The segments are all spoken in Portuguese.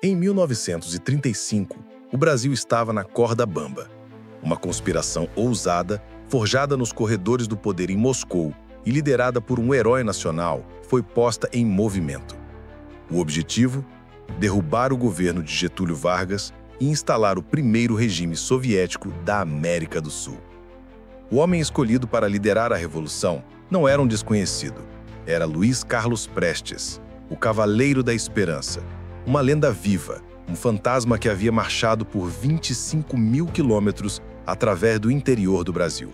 Em 1935, o Brasil estava na corda bamba. Uma conspiração ousada, forjada nos corredores do poder em Moscou e liderada por um herói nacional, foi posta em movimento. O objetivo? Derrubar o governo de Getúlio Vargas e instalar o primeiro regime soviético da América do Sul. O homem escolhido para liderar a revolução não era um desconhecido. Era Luiz Carlos Prestes, o Cavaleiro da Esperança, uma lenda viva, um fantasma que havia marchado por 25 mil quilômetros através do interior do Brasil.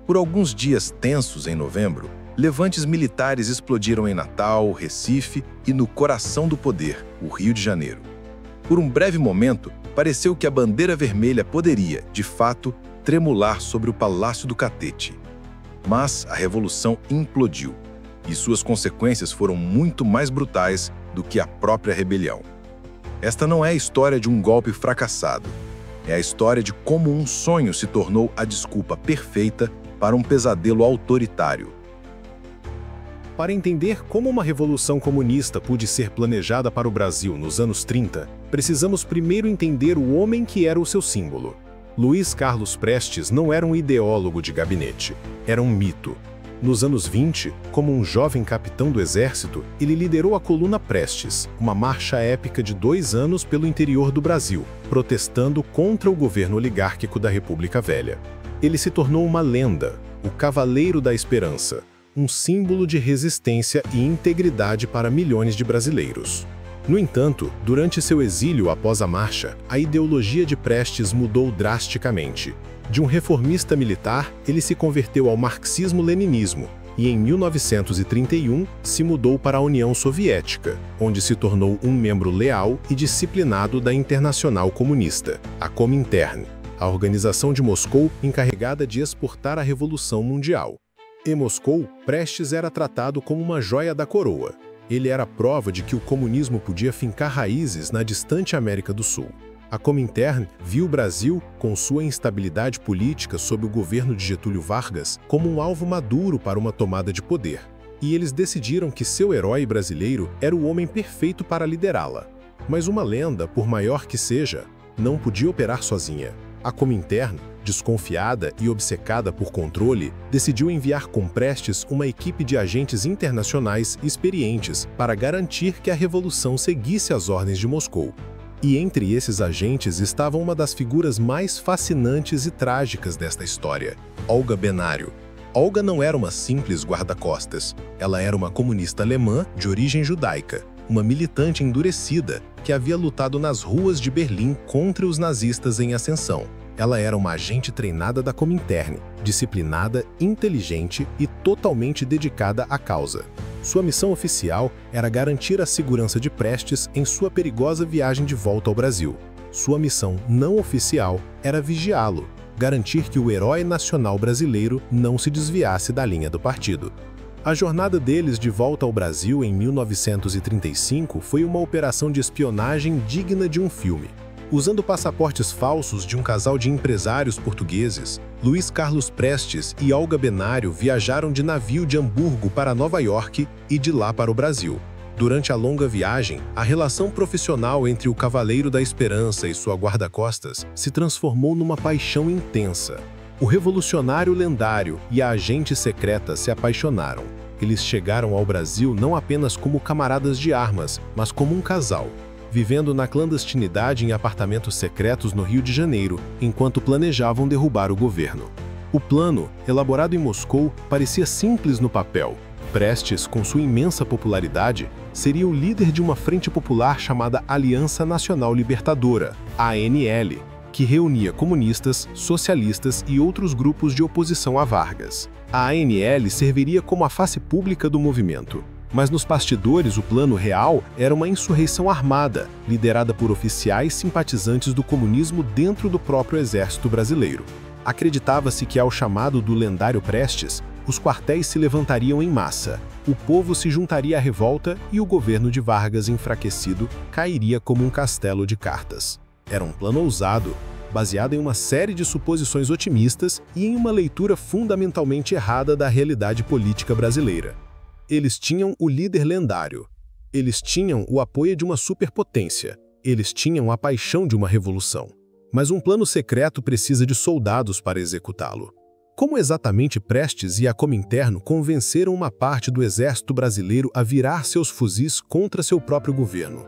Por alguns dias tensos em novembro, levantes militares explodiram em Natal, Recife e no coração do poder, o Rio de Janeiro. Por um breve momento, pareceu que a bandeira vermelha poderia, de fato, tremular sobre o Palácio do Catete. Mas a revolução implodiu, e suas consequências foram muito mais brutais do que a própria rebelião. Esta não é a história de um golpe fracassado. É a história de como um sonho se tornou a desculpa perfeita para um pesadelo autoritário. Para entender como uma revolução comunista pôde ser planejada para o Brasil nos anos 30, precisamos primeiro entender o homem que era o seu símbolo. Luiz Carlos Prestes não era um ideólogo de gabinete, era um mito. Nos anos 20, como um jovem capitão do exército, ele liderou a Coluna Prestes, uma marcha épica de 2 anos pelo interior do Brasil, protestando contra o governo oligárquico da República Velha. Ele se tornou uma lenda, o Cavaleiro da Esperança, um símbolo de resistência e integridade para milhões de brasileiros. No entanto, durante seu exílio após a marcha, a ideologia de Prestes mudou drasticamente. De um reformista militar, ele se converteu ao marxismo-leninismo e, em 1931, se mudou para a União Soviética, onde se tornou um membro leal e disciplinado da Internacional Comunista, a Comintern, a organização de Moscou encarregada de exportar a Revolução Mundial. Em Moscou, Prestes era tratado como uma joia da coroa. Ele era a prova de que o comunismo podia fincar raízes na distante América do Sul. A Comintern viu o Brasil, com sua instabilidade política sob o governo de Getúlio Vargas, como um alvo maduro para uma tomada de poder. E eles decidiram que seu herói brasileiro era o homem perfeito para liderá-la. Mas uma lenda, por maior que seja, não podia operar sozinha. A Comintern, desconfiada e obcecada por controle, decidiu enviar com Prestes uma equipe de agentes internacionais experientes para garantir que a revolução seguisse as ordens de Moscou. E entre esses agentes estava uma das figuras mais fascinantes e trágicas desta história, Olga Benário. Olga não era uma simples guarda-costas, ela era uma comunista alemã de origem judaica, uma militante endurecida que havia lutado nas ruas de Berlim contra os nazistas em ascensão. Ela era uma agente treinada da Comintern, disciplinada, inteligente e totalmente dedicada à causa. Sua missão oficial era garantir a segurança de Prestes em sua perigosa viagem de volta ao Brasil. Sua missão não oficial era vigiá-lo, garantir que o herói nacional brasileiro não se desviasse da linha do partido. A jornada deles de volta ao Brasil em 1935 foi uma operação de espionagem digna de um filme. Usando passaportes falsos de um casal de empresários portugueses, Luiz Carlos Prestes e Olga Benário viajaram de navio de Hamburgo para Nova York e de lá para o Brasil. Durante a longa viagem, a relação profissional entre o Cavaleiro da Esperança e sua guarda-costas se transformou numa paixão intensa. O revolucionário lendário e a agente secreta se apaixonaram. Eles chegaram ao Brasil não apenas como camaradas de armas, mas como um casal, vivendo na clandestinidade em apartamentos secretos no Rio de Janeiro, enquanto planejavam derrubar o governo. O plano, elaborado em Moscou, parecia simples no papel. Prestes, com sua imensa popularidade, seria o líder de uma frente popular chamada Aliança Nacional Libertadora, ANL, que reunia comunistas, socialistas e outros grupos de oposição a Vargas. A ANL serviria como a face pública do movimento. Mas nos bastidores o plano real era uma insurreição armada, liderada por oficiais simpatizantes do comunismo dentro do próprio exército brasileiro. Acreditava-se que, ao chamado do lendário Prestes, os quartéis se levantariam em massa, o povo se juntaria à revolta e o governo de Vargas, enfraquecido, cairia como um castelo de cartas. Era um plano ousado, baseado em uma série de suposições otimistas e em uma leitura fundamentalmente errada da realidade política brasileira. Eles tinham o líder lendário. Eles tinham o apoio de uma superpotência. Eles tinham a paixão de uma revolução, mas um plano secreto precisa de soldados para executá-lo. Como exatamente Prestes e a Cominterno convenceram uma parte do exército brasileiro a virar seus fuzis contra seu próprio governo?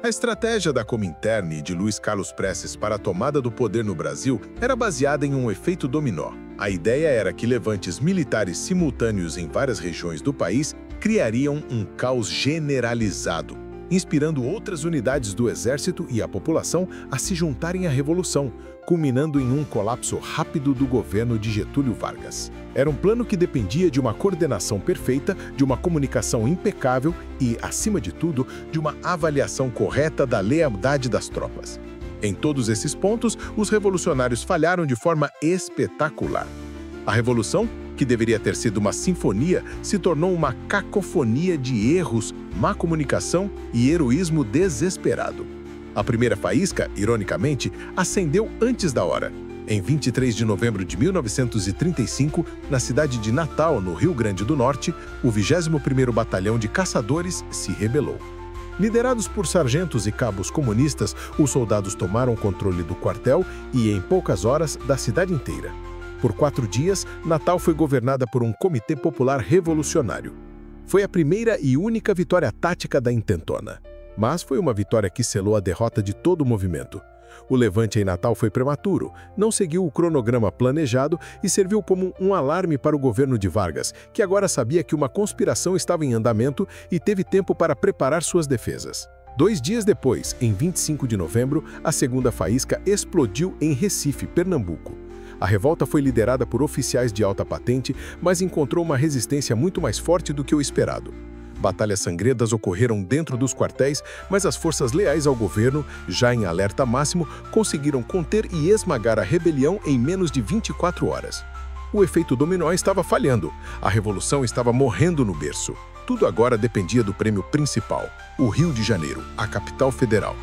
A estratégia da Cominterno e de Luiz Carlos Prestes para a tomada do poder no Brasil era baseada em um efeito dominó. A ideia era que levantes militares simultâneos em várias regiões do país criariam um caos generalizado, inspirando outras unidades do exército e a população a se juntarem à revolução, culminando em um colapso rápido do governo de Getúlio Vargas. Era um plano que dependia de uma coordenação perfeita, de uma comunicação impecável e, acima de tudo, de uma avaliação correta da lealdade das tropas. Em todos esses pontos, os revolucionários falharam de forma espetacular. A revolução, que deveria ter sido uma sinfonia, se tornou uma cacofonia de erros, má comunicação e heroísmo desesperado. A primeira faísca, ironicamente, acendeu antes da hora. Em 23 de novembro de 1935, na cidade de Natal, no Rio Grande do Norte, o 21º Batalhão de Caçadores se rebelou. Liderados por sargentos e cabos comunistas, os soldados tomaram o controle do quartel e, em poucas horas, da cidade inteira. Por 4 dias, Natal foi governada por um comitê popular revolucionário. Foi a primeira e única vitória tática da intentona. Mas foi uma vitória que selou a derrota de todo o movimento. O levante em Natal foi prematuro, não seguiu o cronograma planejado e serviu como um alarme para o governo de Vargas, que agora sabia que uma conspiração estava em andamento e teve tempo para preparar suas defesas. 2 dias depois, em 25 de novembro, a segunda faísca explodiu em Recife, Pernambuco. A revolta foi liderada por oficiais de alta patente, mas encontrou uma resistência muito mais forte do que o esperado. Batalhas sangrentas ocorreram dentro dos quartéis, mas as forças leais ao governo, já em alerta máximo, conseguiram conter e esmagar a rebelião em menos de 24 horas. O efeito dominó estava falhando, a revolução estava morrendo no berço. Tudo agora dependia do prêmio principal, o Rio de Janeiro, a capital federal.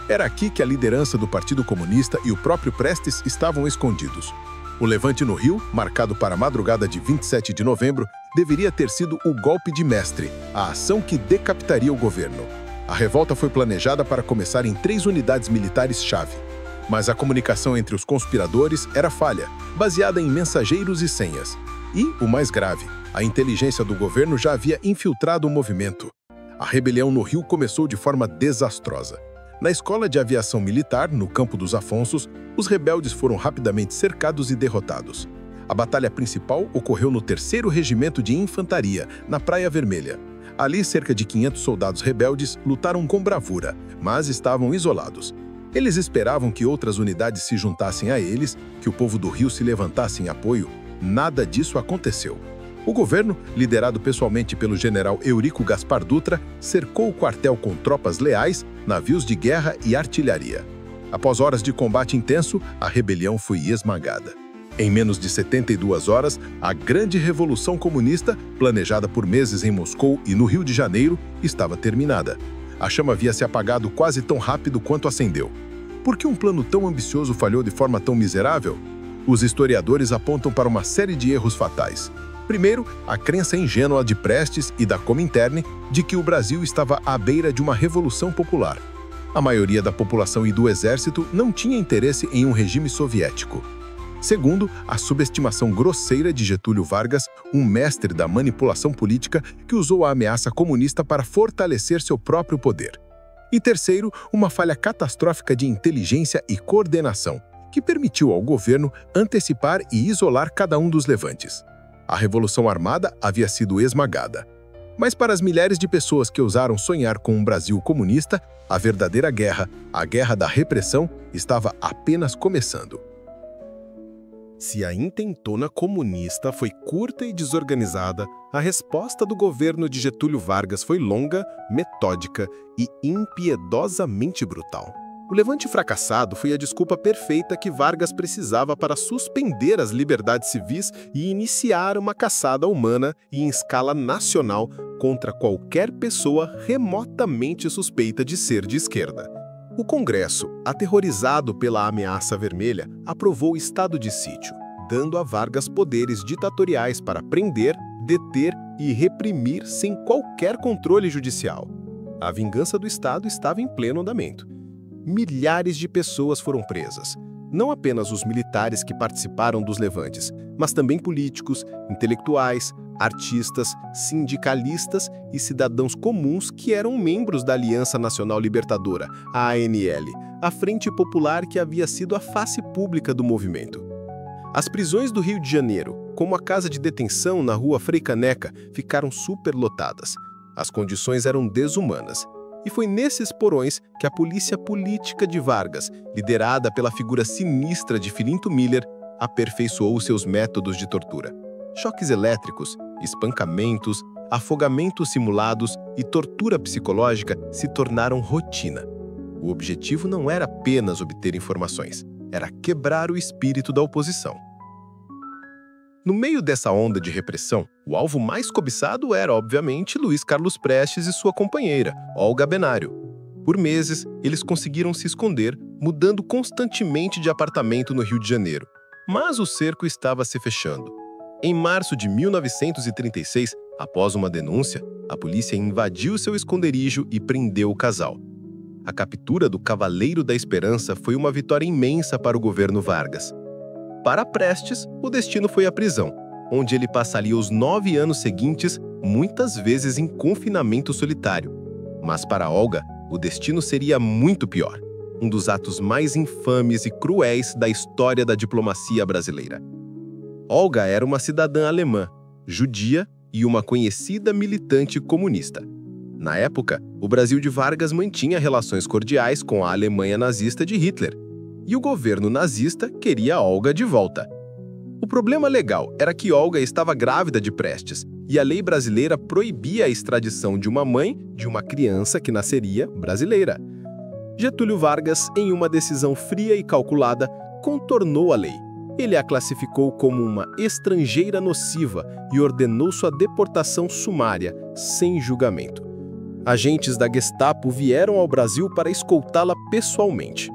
Era aqui que a liderança do Partido Comunista e o próprio Prestes estavam escondidos. O levante no Rio, marcado para a madrugada de 27 de novembro, deveria ter sido o golpe de mestre, a ação que decapitaria o governo. A revolta foi planejada para começar em 3 unidades militares-chave. Mas a comunicação entre os conspiradores era falha, baseada em mensageiros e senhas. E, o mais grave, a inteligência do governo já havia infiltrado o movimento. A rebelião no Rio começou de forma desastrosa. Na Escola de Aviação Militar, no Campo dos Afonsos, os rebeldes foram rapidamente cercados e derrotados. A batalha principal ocorreu no 3º Regimento de Infantaria, na Praia Vermelha. Ali, cerca de 500 soldados rebeldes lutaram com bravura, mas estavam isolados. Eles esperavam que outras unidades se juntassem a eles, que o povo do Rio se levantasse em apoio. Nada disso aconteceu. O governo, liderado pessoalmente pelo general Eurico Gaspar Dutra, cercou o quartel com tropas leais, navios de guerra e artilharia. Após horas de combate intenso, a rebelião foi esmagada. Em menos de 72 horas, a grande revolução comunista, planejada por meses em Moscou e no Rio de Janeiro, estava terminada. A chama havia se apagado quase tão rápido quanto acendeu. Por que um plano tão ambicioso falhou de forma tão miserável? Os historiadores apontam para uma série de erros fatais. Primeiro, a crença ingênua de Prestes e da Cominterno de que o Brasil estava à beira de uma revolução popular. A maioria da população e do exército não tinha interesse em um regime soviético. Segundo, a subestimação grosseira de Getúlio Vargas, um mestre da manipulação política que usou a ameaça comunista para fortalecer seu próprio poder. E terceiro, uma falha catastrófica de inteligência e coordenação, que permitiu ao governo antecipar e isolar cada um dos levantes. A Revolução Armada havia sido esmagada. Mas para as milhares de pessoas que ousaram sonhar com um Brasil comunista, a verdadeira guerra, a guerra da repressão, estava apenas começando. Se a intentona comunista foi curta e desorganizada, a resposta do governo de Getúlio Vargas foi longa, metódica e impiedosamente brutal. O levante fracassado foi a desculpa perfeita que Vargas precisava para suspender as liberdades civis e iniciar uma caçada humana e em escala nacional contra qualquer pessoa remotamente suspeita de ser de esquerda. O Congresso, aterrorizado pela ameaça vermelha, aprovou o estado de sítio, dando a Vargas poderes ditatoriais para prender, deter e reprimir sem qualquer controle judicial. A vingança do Estado estava em pleno andamento. Milhares de pessoas foram presas. Não apenas os militares que participaram dos levantes, mas também políticos, intelectuais, artistas, sindicalistas e cidadãos comuns que eram membros da Aliança Nacional Libertadora, a ANL, a Frente Popular que havia sido a face pública do movimento. As prisões do Rio de Janeiro, como a casa de detenção na Rua Frei Caneca, ficaram superlotadas. As condições eram desumanas. E foi nesses porões que a polícia política de Vargas, liderada pela figura sinistra de Filinto Miller, aperfeiçoou seus métodos de tortura. Choques elétricos, espancamentos, afogamentos simulados e tortura psicológica se tornaram rotina. O objetivo não era apenas obter informações, era quebrar o espírito da oposição. No meio dessa onda de repressão, o alvo mais cobiçado era, obviamente, Luiz Carlos Prestes e sua companheira, Olga Benário. Por meses, eles conseguiram se esconder, mudando constantemente de apartamento no Rio de Janeiro. Mas o cerco estava se fechando. Em março de 1936, após uma denúncia, a polícia invadiu seu esconderijo e prendeu o casal. A captura do Cavaleiro da Esperança foi uma vitória imensa para o governo Vargas. Para Prestes, o destino foi a prisão, onde ele passaria os 9 anos seguintes, muitas vezes em confinamento solitário. Mas para Olga, o destino seria muito pior, um dos atos mais infames e cruéis da história da diplomacia brasileira. Olga era uma cidadã alemã, judia e uma conhecida militante comunista. Na época, o Brasil de Vargas mantinha relações cordiais com a Alemanha nazista de Hitler, e o governo nazista queria Olga de volta. O problema legal era que Olga estava grávida de Prestes, e a lei brasileira proibia a extradição de uma mãe de uma criança que nasceria brasileira. Getúlio Vargas, em uma decisão fria e calculada, contornou a lei. Ele a classificou como uma estrangeira nociva e ordenou sua deportação sumária, sem julgamento. Agentes da Gestapo vieram ao Brasil para escoltá-la pessoalmente.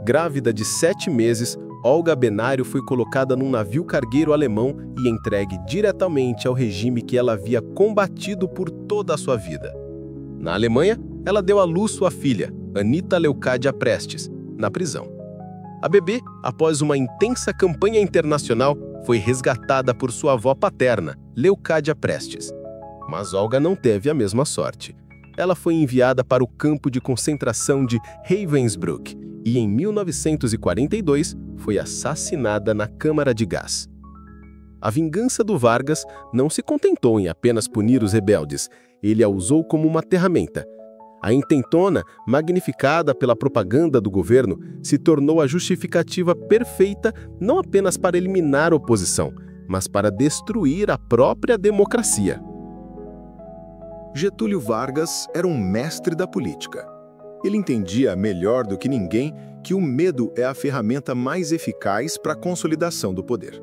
Grávida de 7 meses, Olga Benário foi colocada num navio cargueiro alemão e entregue diretamente ao regime que ela havia combatido por toda a sua vida. Na Alemanha, ela deu à luz sua filha, Anita Leucádia Prestes, na prisão. A bebê, após uma intensa campanha internacional, foi resgatada por sua avó paterna, Leucádia Prestes. Mas Olga não teve a mesma sorte. Ela foi enviada para o campo de concentração de Ravensbrück e, em 1942, foi assassinada na câmara de gás. A vingança do Vargas não se contentou em apenas punir os rebeldes, ele a usou como uma ferramenta. A intentona, magnificada pela propaganda do governo, se tornou a justificativa perfeita não apenas para eliminar a oposição, mas para destruir a própria democracia. Getúlio Vargas era um mestre da política. Ele entendia melhor do que ninguém que o medo é a ferramenta mais eficaz para a consolidação do poder.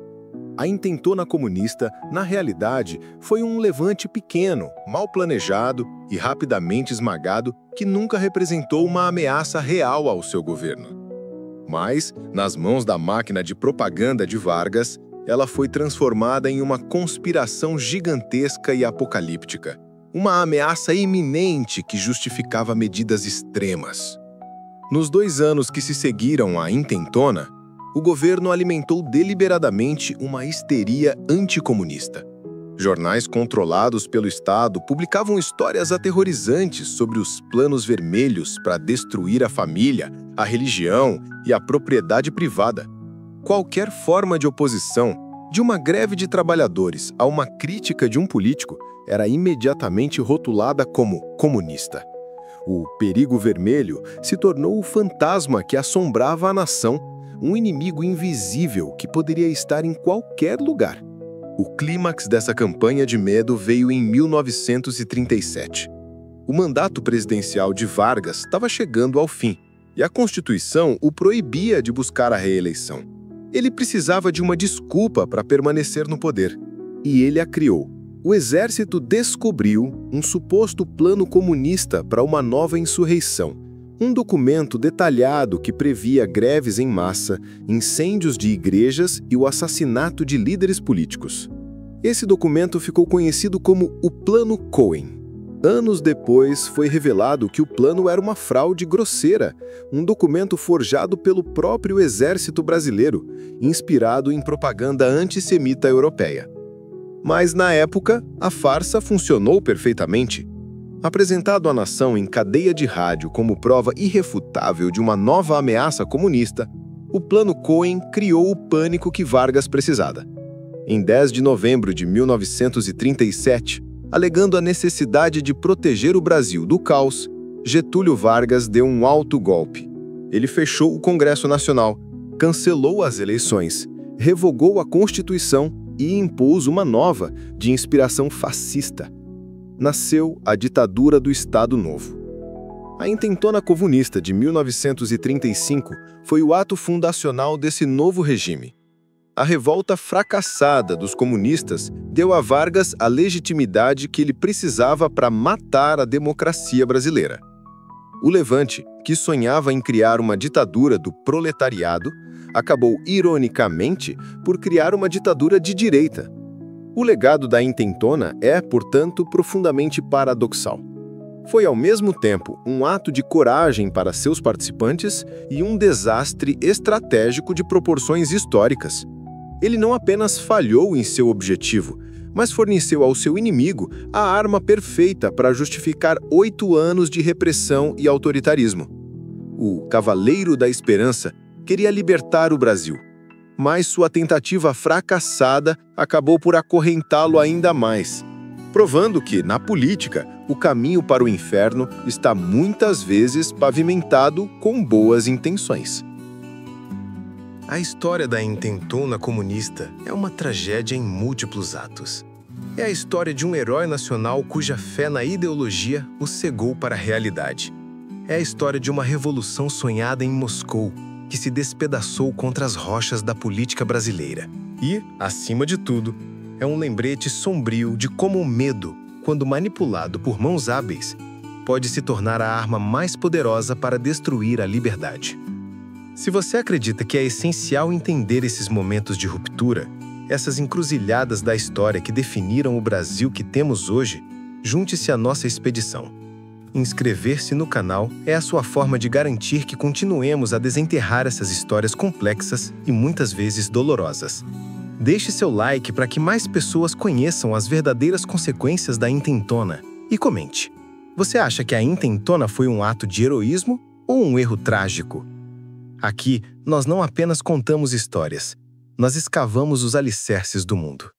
A intentona comunista, na realidade, foi um levante pequeno, mal planejado e rapidamente esmagado que nunca representou uma ameaça real ao seu governo. Mas, nas mãos da máquina de propaganda de Vargas, ela foi transformada em uma conspiração gigantesca e apocalíptica. Uma ameaça iminente que justificava medidas extremas. Nos 2 anos que se seguiram à intentona, o governo alimentou deliberadamente uma histeria anticomunista. Jornais controlados pelo Estado publicavam histórias aterrorizantes sobre os planos vermelhos para destruir a família, a religião e a propriedade privada. Qualquer forma de oposição, de uma greve de trabalhadores a uma crítica de um político, era imediatamente rotulada como comunista. O perigo vermelho se tornou o fantasma que assombrava a nação, um inimigo invisível que poderia estar em qualquer lugar. O clímax dessa campanha de medo veio em 1937. O mandato presidencial de Vargas estava chegando ao fim, e a Constituição o proibia de buscar a reeleição. Ele precisava de uma desculpa para permanecer no poder, e ele a criou. O exército descobriu um suposto plano comunista para uma nova insurreição, um documento detalhado que previa greves em massa, incêndios de igrejas e o assassinato de líderes políticos. Esse documento ficou conhecido como o Plano Cohen. Anos depois, foi revelado que o plano era uma fraude grosseira, um documento forjado pelo próprio exército brasileiro, inspirado em propaganda antissemita europeia. Mas, na época, a farsa funcionou perfeitamente. Apresentado à nação em cadeia de rádio como prova irrefutável de uma nova ameaça comunista, o Plano Cohen criou o pânico que Vargas precisava. Em 10 de novembro de 1937, alegando a necessidade de proteger o Brasil do caos, Getúlio Vargas deu um alto golpe. Ele fechou o Congresso Nacional, cancelou as eleições, revogou a Constituição e impôs uma nova, de inspiração fascista. Nasceu a ditadura do Estado Novo. A Intentona Comunista de 1935 foi o ato fundacional desse novo regime. A revolta fracassada dos comunistas deu a Vargas a legitimidade que ele precisava para matar a democracia brasileira. O Levante, que sonhava em criar uma ditadura do proletariado, acabou, ironicamente, por criar uma ditadura de direita. O legado da Intentona é, portanto, profundamente paradoxal. Foi, ao mesmo tempo, um ato de coragem para seus participantes e um desastre estratégico de proporções históricas. Ele não apenas falhou em seu objetivo, mas forneceu ao seu inimigo a arma perfeita para justificar 8 anos de repressão e autoritarismo. O Cavaleiro da Esperança queria libertar o Brasil, mas sua tentativa fracassada acabou por acorrentá-lo ainda mais, provando que, na política, o caminho para o inferno está muitas vezes pavimentado com boas intenções. A história da Intentona Comunista é uma tragédia em múltiplos atos. É a história de um herói nacional cuja fé na ideologia o cegou para a realidade. É a história de uma revolução sonhada em Moscou, que se despedaçou contra as rochas da política brasileira. E, acima de tudo, é um lembrete sombrio de como o medo, quando manipulado por mãos hábeis, pode se tornar a arma mais poderosa para destruir a liberdade. Se você acredita que é essencial entender esses momentos de ruptura, essas encruzilhadas da história que definiram o Brasil que temos hoje, junte-se à nossa expedição. Inscrever-se no canal é a sua forma de garantir que continuemos a desenterrar essas histórias complexas e muitas vezes dolorosas. Deixe seu like para que mais pessoas conheçam as verdadeiras consequências da Intentona e comente. Você acha que a Intentona foi um ato de heroísmo ou um erro trágico? Aqui, nós não apenas contamos histórias, nós escavamos os alicerces do mundo.